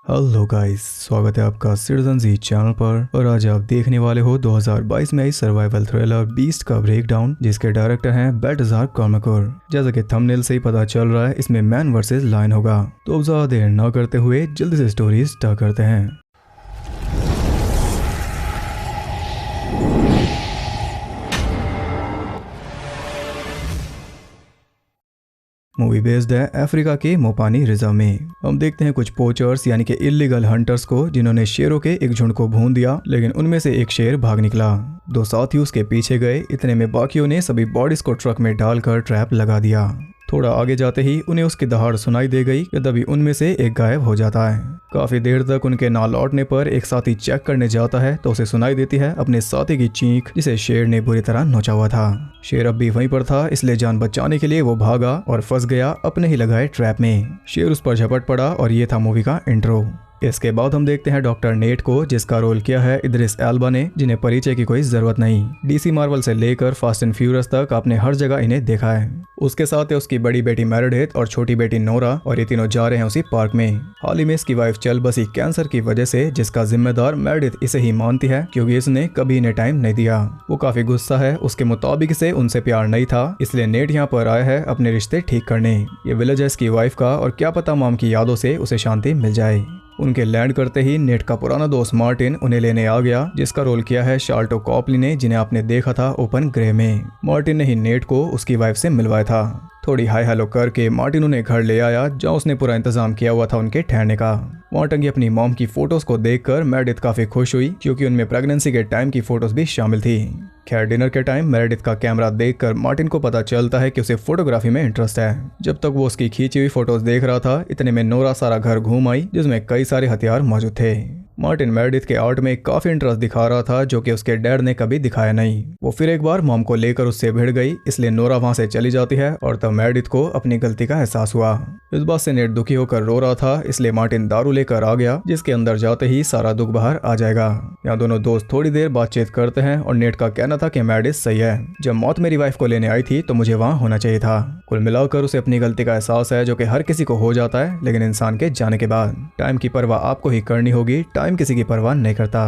Hello guys, स्वागत है आपका सिटीजन जी चैनल पर। और आज आप देखने वाले हो 2022 में आई सर्वाइवल थ्रिलर बीस्ट का ब्रेकडाउन, जिसके डायरेक्टर हैं बेल्टाज़ार कॉर्माकर। जैसा कि थंबनेल से ही पता चल रहा है, इसमें मैन वर्सेस लायन होगा। तो अब ज़्यादा देर न करते हुए जल्दी से स्टोरी स्टार्ट करते हैं। मूवी बेस्ड है अफ्रीका के मोपानी रिजर्व में। हम देखते हैं कुछ पोचर्स यानी कि इलीगल हंटर्स को, जिन्होंने शेरों के एक झुंड को भून दिया, लेकिन उनमें से एक शेर भाग निकला। दो साथी उसके पीछे गए। इतने में बाकियों ने सभी बॉडीज को ट्रक में डालकर ट्रैप लगा दिया। थोड़ा आगे जाते ही उन्हें उसकी दहाड़ सुनाई दे गई कि तभी उनमें से एक गायब हो जाता है। काफी देर तक उनके ना लौटने पर एक साथी चेक करने जाता है तो उसे सुनाई देती है अपने साथी की चीख, जिसे शेर ने बुरी तरह नोचा हुआ था। शेर अब भी वहीं पर था, इसलिए जान बचाने के लिए वो भागा और फंस गया अपने ही लगाए ट्रैप में। शेर उस पर झपट पड़ा और ये था मूवी का इंट्रो। इसके बाद हम देखते हैं डॉक्टर नेट को, जिसका रोल किया है इद्रिस एल्बा ने, जिन्हें परिचय की कोई जरूरत नहीं। डीसी मार्वल से लेकर फास्ट एंड फ्यूरियस तक आपने हर जगह इन्हें देखा है। उसके साथ है उसकी बड़ी बेटी मेरेडिथ और छोटी बेटी नोरा, और ये तीनों जा रहे हैं उसी पार्क में। हाल ही में इसकी वाइफ चल बसी कैंसर की वजह से, जिसका जिम्मेदार मेरेडिथ इसे ही मानती है क्योंकि इसने कभी इन्हें टाइम नहीं दिया। वो काफी गुस्सा है, उसके मुताबिक इसे उनसे प्यार नहीं था, इसलिए नेट यहाँ पर आया है अपने रिश्ते ठीक करने। ये विलेज है इसकी वाइफ का, और क्या पता मॉम की यादों से उसे शांति मिल जाए। उनके लैंड करते ही नेट का पुराना दोस्त मार्टिन उन्हें लेने आ गया, जिसका रोल किया है शार्ल्टो कॉपली ने, जिन्हें आपने देखा था ओपन ग्रे में। मार्टिन ने ही नेट को उसकी वाइफ से मिलवाया था। थोड़ी हाई हेलो करके मार्टिन उन्हें घर ले आया, जहाँ उसने पूरा इंतजाम किया हुआ था उनके ठहरने का। मार्टिन की अपनी मॉम की फोटोज को देखकर मेरेडिथ काफी खुश हुई, क्योंकि उनमें प्रेगनेंसी के टाइम की फोटोज भी शामिल थी। खैर, डिनर के टाइम मेरेडिथ का कैमरा देखकर मार्टिन को पता चलता है कि उसे फोटोग्राफी में इंटरेस्ट है। जब तक वो उसकी खींची हुई फोटोज देख रहा था, इतने में नोरा सारा घर घूम आई, जिसमें कई सारे हथियार मौजूद थे। मार्टिन मेरेडिथ के आर्ट में काफी इंटरेस्ट दिखा रहा था, जो कि उसके डैड ने कभी दिखाया नहीं। वो फिर एक बार मॉम को लेकर उससे भिड़ गई, इसलिए नोरा वहां से चली जाती है, और तब मेरेडिथ को अपनी गलती का एहसास हुआ। इस बात से नेट दुखी होकर रो रहा था, इसलिए मार्टिन दारू लेकर आ गया, जिसके अंदर जाते ही सारा दुख बाहर आ जाएगा। यहाँ दोनों दोस्त थोड़ी देर बातचीत करते हैं, और नेट का कहना था कि मेरेडिथ सही है, जब मौत मेरी वाइफ को लेने आई थी तो मुझे वहाँ होना चाहिए था। कुल मिलाकर उसे अपनी गलती का एहसास है, जो कि हर किसी को हो जाता है, लेकिन इंसान के जाने के बाद। टाइम की परवाह आपको ही करनी होगी, टाइम किसी की परवाह नहीं करता।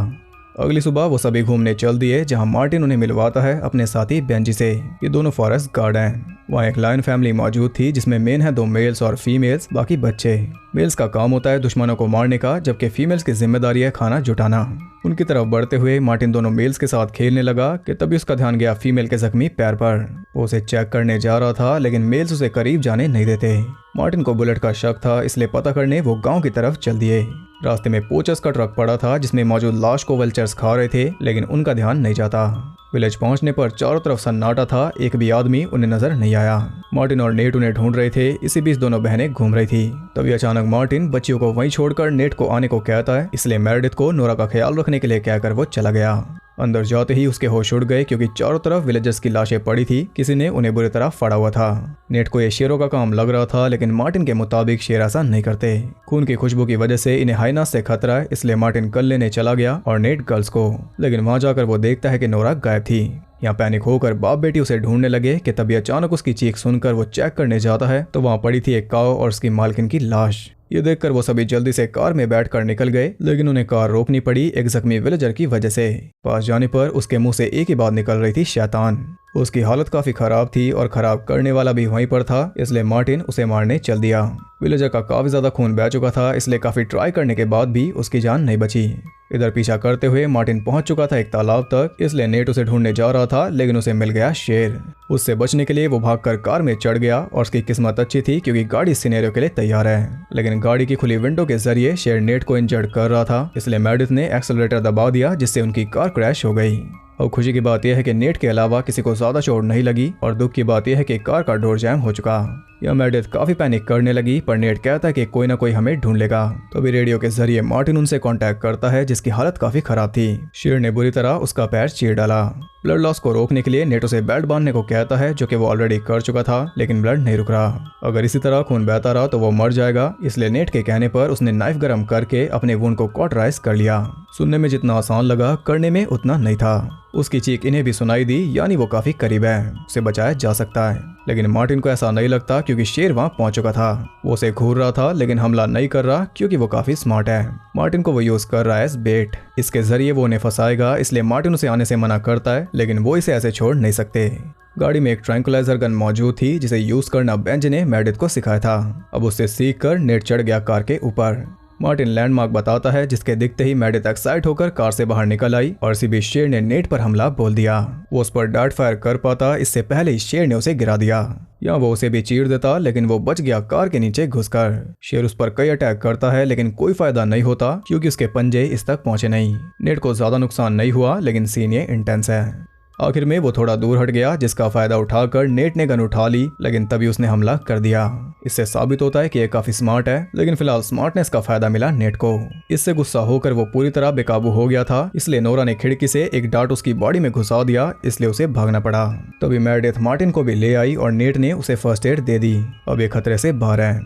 अगली सुबह वो सभी घूमने चल दिए, जहां मार्टिन उन्हें मिलवाता है अपने साथी बेंजी से। ये दोनों फॉरेस्ट गार्ड हैं। वहाँ एक लायन फैमिली मौजूद थी, जिसमें मेन है 2 मेल्स और फीमेल्स, बाकी बच्चे। मेल्स का काम होता है दुश्मनों को मारने का, जबकि फीमेल्स की जिम्मेदारी है खाना जुटाना। उनकी तरफ बढ़ते हुए मार्टिन दोनों मेल्स के साथ खेलने लगा कि तभी उसका ध्यान गया फीमेल के जख्मी पैर पर। वो उसे चेक करने जा रहा था, लेकिन मेल्स उसे करीब जाने नहीं देते। मार्टिन को बुलेट का शक था, इसलिए पता करने वो गांव की तरफ चल दिए। रास्ते में पोचर्स का ट्रक पड़ा था, जिसमें मौजूद लाश को वल्चर्स खा रहे थे, लेकिन उनका ध्यान नहीं जाता। विलेज पहुंचने पर चारों तरफ सन्नाटा था, एक भी आदमी उन्हें नजर नहीं आया। मार्टिन और नेट उन्हें ढूंढ रहे थे, इसी बीच दोनों बहनें घूम रही थी। तभी अचानक मार्टिन बच्चियों को वहीं छोड़कर नेट को आने को कहता है, इसलिए मेरेडिथ को नोरा का ख्याल रखने के लिए कहकर वो चला गया। अंदर जाते ही उसके होश उड़ गए, क्योंकि चारों तरफ विलेजर्स की लाशें पड़ी थी, किसी ने उन्हें बुरी तरह फाड़ा हुआ था। नेट को ये शेरों का काम लग रहा था, लेकिन मार्टिन के मुताबिक शेर ऐसा नहीं करते। खून की खुशबू की वजह से इन्हें हाइनास से खतरा है, इसलिए मार्टिन कल लेने चला गया और नेट गर्ल्स को। लेकिन वहां जाकर वो देखता है कि नोरा गायब थी। यहाँ पैनिक होकर बाप बेटी उसे ढूंढने लगे कि तभी अचानक उसकी चीख सुनकर वो चेक करने जाता है, तो वहाँ पड़ी थी एक काऊ और उसकी मालकिन की लाश। ये देखकर वो सभी जल्दी से कार में बैठकर निकल गए, लेकिन उन्हें कार रोकनी पड़ी एक जख्मी विलेजर की वजह से। पास जाने पर उसके मुंह से एक ही बात निकल रही थी, शैतान। उसकी हालत काफी खराब थी और खराब करने वाला भी वहीं पर था, इसलिए मार्टिन उसे मारने चल दिया। विलेजर का काफी ज्यादा खून बह चुका था, इसलिए काफी ट्राई करने के बाद भी उसकी जान नहीं बची। इधर पीछा करते हुए मार्टिन पहुंच चुका था एक तालाब तक, इसलिए नेट उसे ढूंढने जा रहा था, लेकिन उसे मिल गया शेर। उससे बचने के लिए वो भागकर कार में चढ़ गया, और उसकी किस्मत अच्छी थी क्योंकि गाड़ी सिनेरियो के लिए तैयार है। लेकिन गाड़ी की खुली विंडो के जरिए शेर नेट को इंजर्ड कर रहा था, इसलिए मेरेडिथ ने एक्सेलरेटर दबा दिया, जिससे उनकी कार क्रैश हो गई। और खुशी की बात यह है कि नेट के अलावा किसी को ज्यादा चोट नहीं लगी, और दुख की बात यह है कि कार का डोर जैम हो चुका। यह मेरेडिथ काफी पैनिक करने लगी, पर नेट कहता है कि कोई ना कोई हमें ढूंढ लेगा। तो अभी रेडियो के जरिए मार्टिन उनसे कांटेक्ट करता है, जिसकी हालत काफी खराब थी। शेर ने बुरी तरह उसका पैर चीर डाला। ब्लड लॉस को रोकने के लिए नेट उसे बेल्ट बांधने को कहता है, जो कि वो ऑलरेडी कर चुका था, लेकिन ब्लड नहीं रुक रहा। अगर इसी तरह खून बहता रहा तो वो मर जाएगा, इसलिए नेट के कहने पर उसने नाइफ गर्म करके अपने वुंड को कॉटराइज कर लिया। सुनने में जितना आसान लगा, करने में उतना नहीं था। उसकी चीख इन्हें भी सुनाई दी, यानी वो काफी करीब है, उसे बचाया जा सकता है। लेकिन मार्टिन को ऐसा नहीं लगता क्योंकि शेर वहां पहुंच चुका था। वो उसे घूर रहा था लेकिन हमला नहीं कर रहा क्योंकि वो काफी स्मार्ट है। मार्टिन को वो यूज कर रहा है एज बेट। इसके जरिए वो उन्हें फंसाएगा, इसलिए मार्टिन उसे आने से मना करता है, लेकिन वो इसे ऐसे छोड़ नहीं सकते। गाड़ी में एक ट्रैंकुलाइजर गन मौजूद थी जिसे यूज करना बेंज ने मेडिथ को सिखाया था। अब उससे सीख कर नेट चढ़ गया कार के ऊपर। मार्टिन लैंडमार्क बताता है जिसके दिखते ही मेडिथ एक्साइट होकर कार से बाहर निकल आई और इसी बीच शेर ने नेट पर हमला बोल दिया। वो उस पर डार्ट फायर कर पाता, इससे पहले ही शेर ने उसे गिरा दिया। या वो उसे भी चीर देता लेकिन वो बच गया कार के नीचे घुसकर। शेर उस पर कई अटैक करता है लेकिन कोई फायदा नहीं होता क्योंकि उसके पंजे इस तक पहुंचे नहीं। नेट को ज्यादा नुकसान नहीं हुआ लेकिन सीन ये इंटेंस है। आखिर में वो थोड़ा दूर हट गया जिसका फायदा उठाकर नेट ने गन उठा ली, लेकिन तभी उसने हमला कर दिया। इससे साबित होता है कि ये काफी स्मार्ट है, लेकिन फिलहाल स्मार्टनेस का फायदा मिला नेट को। इससे गुस्सा होकर वो पूरी तरह बेकाबू हो गया था, इसलिए नोरा ने खिड़की से एक डार्ट उसकी बॉडी में घुसा दिया, इसलिए उसे भागना पड़ा। तभी मेडिथ मार्टिन को भी ले आई और नेट ने उसे फर्स्ट एड दे दी। अब ये खतरे से बाहर है।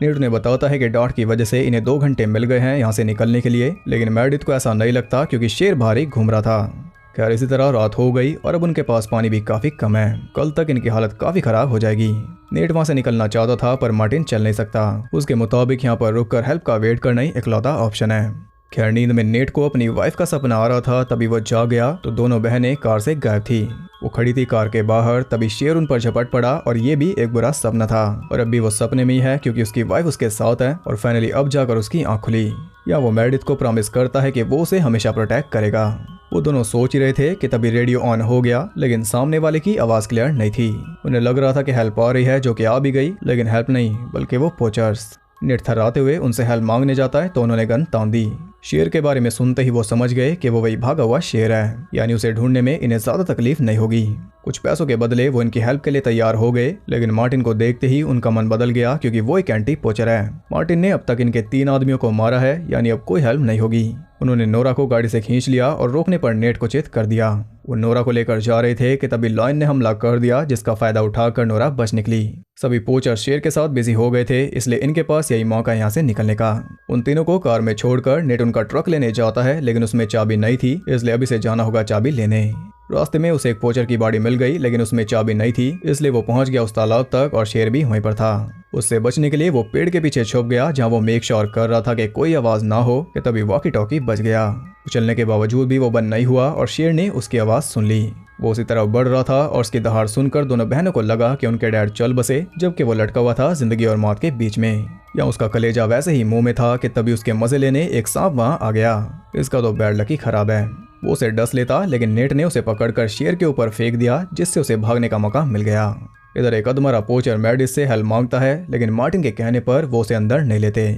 नेट ने बताता है कि डार्ट की वजह से इन्हें 2 घंटे मिल गए हैं यहाँ से निकलने के लिए, लेकिन मेडिथ को ऐसा नहीं लगता क्योंकि शेर बाहर ही घूम रहा था। खैर इसी तरह रात हो गई और अब उनके पास पानी भी काफी कम है। कल तक इनकी हालत काफी खराब हो जाएगी। नेट वहां से निकलना चाहता था पर मार्टिन चल नहीं सकता। उसके मुताबिक यहाँ पर रुककर हेल्प का वेट करना ही इकलौता ऑप्शन है। खैर नींद में नेट को अपनी वाइफ का सपना आ रहा था, तभी वो जाग गया तो दोनों बहनें कार से गायब थी। वो खड़ी थी कार के बाहर, तभी शेर उन पर झपट पड़ा और ये भी एक बुरा सपना था और अब भी वो सपने में ही है क्योंकि उसकी वाइफ उसके साथ है और फाइनली अब जाकर उसकी आंख खुली। या वो मेडिथ को प्रॉमिस करता है कि वो उसे हमेशा प्रोटेक्ट करेगा। वो दोनों सोच ही रहे थे कि तभी रेडियो ऑन हो गया, लेकिन सामने वाले की आवाज क्लियर नहीं थी। उन्हें लग रहा था कि हेल्प आ रही है, जो कि आ भी गई, लेकिन हेल्प नहीं बल्कि वो पोचर्स। नेट थर्राते हुए उनसे हेल्प मांगने जाता है तो उन्होंने गन तान दी। शेर के बारे में सुनते ही वो समझ गए कि वो वही भागा हुआ शेर है, यानी उसे ढूंढने में इन्हें ज्यादा तकलीफ नहीं होगी। कुछ पैसों के बदले वो इनकी हेल्प के लिए तैयार हो गए, लेकिन मार्टिन को देखते ही उनका मन बदल गया क्योंकि वो एक एंटी पोचर है। मार्टिन ने अब तक इनके 3 आदमियों को मारा है, यानी अब कोई हेल्प नहीं होगी। उन्होंने नोरा को गाड़ी से खींच लिया और रोकने पर नेट को चित कर दिया। वो नोरा को लेकर जा रहे थे कि तभी लॉयन ने हमला कर दिया, जिसका फायदा उठाकर नोरा बच निकली। सभी पोचर शेर के साथ बिजी हो गए थे, इसलिए इनके पास यही मौका यहाँ से निकलने का। उन तीनों को कार में छोड़कर नेट उनका ट्रक लेने जाता है, लेकिन उसमें चाबी नहीं थी, इसलिए अभी से जाना होगा चाबी लेने। रास्ते में उसे एक पोचर की बॉडी मिल गई, लेकिन उसमें चाबी नहीं थी, इसलिए वो पहुंच गया उस तालाब तक और शेर भी वहीं पर था। उससे बचने के लिए वो पेड़ के पीछे छुप गया, जहां वो मेक श्योर कर रहा था कि कोई आवाज ना हो, कि तभी वॉकी टॉकी बच गया। उछलने के बावजूद भी वो बंद नहीं हुआ और शेर ने उसकी आवाज सुन ली। वो उसी तरफ बढ़ रहा था और उसकी दहाड़ सुनकर दोनों बहनों को लगा कि उनके डैड चल बसे, जबकि वो लटका हुआ था जिंदगी और मौत के बीच में। या उसका कलेजा वैसे ही मुंह में था कि तभी उसके मजे लेने एक सांप वहां आ गया। इसका तो बैड लक ही खराब है। वो उसे डस लेता, लेकिन नेट ने उसे पकड़कर शेर के ऊपर फेंक दिया, जिससे उसे भागने का मौका मिल गया। इधर एक अधमरा पोचर मेडिथ से हेल्प मांगता है, लेकिन मार्टिन के कहने पर वो उसे अंदर नहीं लेते।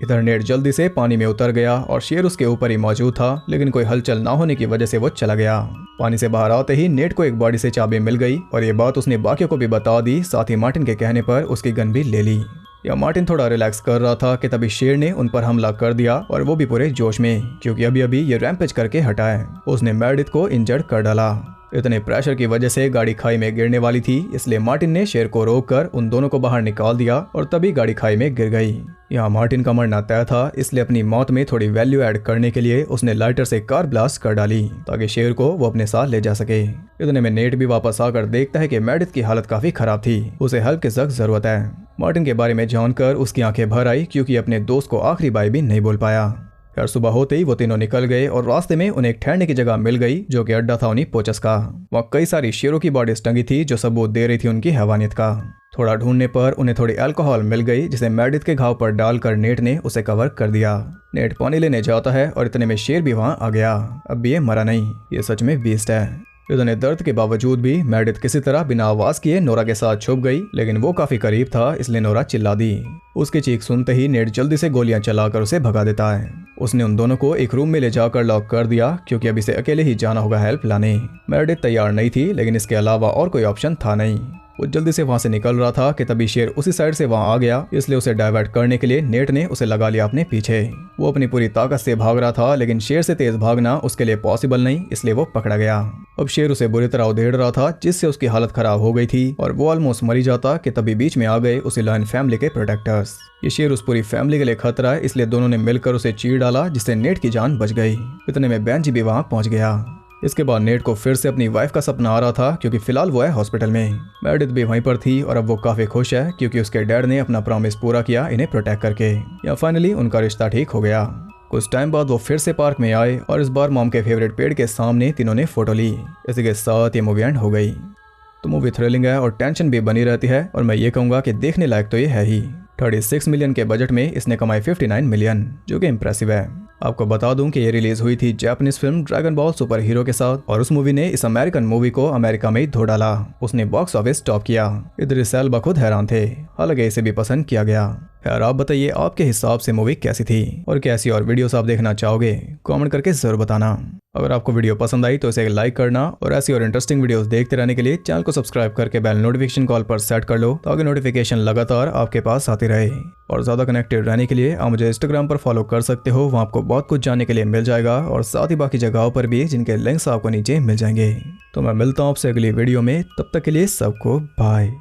इधर नेट जल्दी से पानी में उतर गया और शेर उसके ऊपर ही मौजूद था, लेकिन कोई हलचल ना होने की वजह से वो चला गया। पानी से बाहर आते ही नेट को एक बॉडी से चाबी मिल गई और ये बात उसने बाकियों को भी बता दी, साथ ही मार्टिन के कहने पर उसकी गन भी ले ली। या मार्टिन थोड़ा रिलैक्स कर रहा था कि तभी शेर ने उन पर हमला कर दिया, और वो भी पूरे जोश में, क्योंकि अभी अभी ये रैम्पेज करके हटा है। उसने मेडिथ को इंजर्ड कर डाला। इतने प्रेशर की वजह से गाड़ी खाई में गिरने वाली थी, इसलिए मार्टिन ने शेर को रोककर उन दोनों को बाहर निकाल दिया और तभी गाड़ी खाई में गिर गई। यहाँ मार्टिन का मरना तय था, इसलिए अपनी मौत में थोड़ी वैल्यू ऐड करने के लिए उसने लाइटर से कार ब्लास्ट कर डाली, ताकि शेर को वो अपने साथ ले जा सके। इतने में नेट भी वापस आकर देखता है कि मेडिथ की हालत काफी खराब थी, उसे हेल्प की सख्त जरूरत है। मार्टिन के बारे में जानकर उसकी आंखें भर आई, क्योंकि अपने दोस्त को आखिरी बार भी नहीं बोल पाया। यार सुबह होते ही वो तीनों निकल गए और रास्ते में उन्हें एक ठहरने की जगह मिल गई, जो कि अड्डा था उन्हीं पोचस का। वहाँ कई सारी शेरों की बॉडीज टंगी थी, जो सबूत दे रही थी उनकी हैवानियत का। थोड़ा ढूंढने पर उन्हें थोड़ी अल्कोहल मिल गई, जिसे मेडिथ के घाव पर डालकर नेट ने उसे कवर कर दिया। नेट पानी लेने जाता है और इतने में शेर भी वहाँ आ गया। अब भी ये मरा नहीं, ये सच में बीस्ट है। इतने दर्द के बावजूद भी मेडिथ किसी तरह बिना आवाज किए नोरा के साथ छुप गई, लेकिन वो काफी करीब था, इसलिए नोरा चिल्ला दी। उसकी चीख सुनते ही नेट जल्दी से गोलियां चलाकर उसे भगा देता है। उसने उन दोनों को एक रूम में ले जाकर लॉक कर दिया, क्योंकि अब इसे अकेले ही जाना होगा हेल्प लाने। मेडिथ तैयार नहीं थी, लेकिन इसके अलावा और कोई ऑप्शन था नहीं। वो जल्दी से वहां से निकल रहा था कि तभी शेर उसी साइड से वहां आ गया, इसलिए उसे डाइवर्ट करने के लिए नेट ने उसे लगा लिया अपने पीछे। वो अपनी पूरी ताकत से भाग रहा था, लेकिन शेर से तेज भागना उसके लिए पॉसिबल नहीं, इसलिए वो पकड़ा गया। अब शेर उसे बुरी तरह उधेड़ रहा था, जिससे उसकी हालत खराब हो गई थी और वो ऑलमोस्ट मरी जाता कि तभी बीच में आ गए उसी लॉयन फैमिली के प्रोटेक्टर्स। ये शेर उस पूरी फैमिली के लिए खतरा है, इसलिए दोनों ने मिलकर उसे चीर डाला, जिससे नेट की जान बच गई। इतने में बेंजी भी वहां पहुंच गया। इसके बाद नेट को फिर से अपनी वाइफ का सपना आ रहा था क्योंकि फिलहाल वो है हॉस्पिटल में। मेडिथ भी वहीं पर थी और अब वो काफी खुश है क्योंकि उसके डैड ने अपना प्रॉमिस पूरा किया इन्हें प्रोटेक्ट करके। या फाइनली उनका रिश्ता ठीक हो गया। कुछ टाइम बाद वो फिर से पार्क में आए और इस बार मॉम के फेवरेट पेड़ के सामने तीनों ने फोटो ली। इसी के साथ ये मूवी एंड हो गई। तो मूवी थ्रिलिंग है और टेंशन भी बनी रहती है और मैं ये कहूंगा कि देखने लायक तो ये है ही। 36 मिलियन के बजट में इसने कमाई 59 मिलियन, जो कि इम्प्रेसिव है। आपको बता दूं कि ये रिलीज हुई थी Japanese film dragon ball super hero के साथ और उस मूवी ने इस अमेरिकन मूवी को अमेरिका में ही धो डाला। उसने बॉक्स ऑफिस टॉप किया। इद्रिस एल्बा खुद हैरान थे, हालांकि इसे भी पसंद किया गया। यार आप बताइए आपके हिसाब से मूवी कैसी थी और कैसी और वीडियोस आप देखना चाहोगे, कमेंट करके जरूर बताना। अगर आपको वीडियो पसंद आई तो इसे लाइक करना और ऐसी और इंटरेस्टिंग वीडियोस देखते रहने के लिए चैनल को सब्सक्राइब करके बेल नोटिफिकेशन कॉल पर सेट कर लो ताकि नोटिफिकेशन लगातार आपके पास आती रहे। और ज्यादा कनेक्टेड रहने के लिए आप मुझे इंस्टाग्राम पर फॉलो कर सकते हो, वहाँ आपको बहुत कुछ जानने के लिए मिल जाएगा और साथ ही बाकी जगहों पर भी जिनके लिंक्स आपको नीचे मिल जाएंगे। तो मैं मिलता हूँ आपसे अगली वीडियो में, तब तक के लिए सबको बाय।